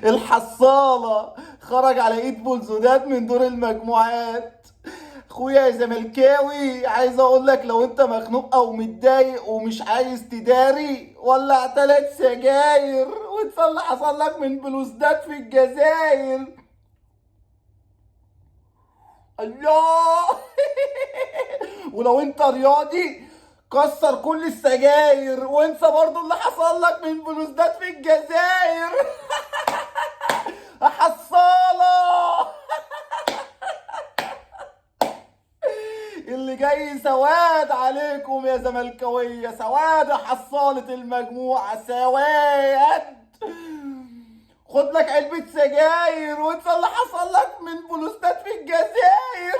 الحصالة خرج على ايد بولزودات من دور المجموعات. اخويا يا زملكاوي، عايز اقول لك لو انت مخنوق او متضايق ومش عايز تداري، ولع 3 سجاير وانسى اللي حصل لك من بلوزداد في الجزائر. الله. ولو انت رياضي، كسر كل السجاير وانسى برضو اللي حصل لك من بلوزداد في الجزائر. حصالة. اللي جاي سواد عليكم يا زملكاوية، سواد حصالة المجموعة، سواد. خد لك علبة سجاير وانسى اللي حصل لك من بلوزداد في الجزائر.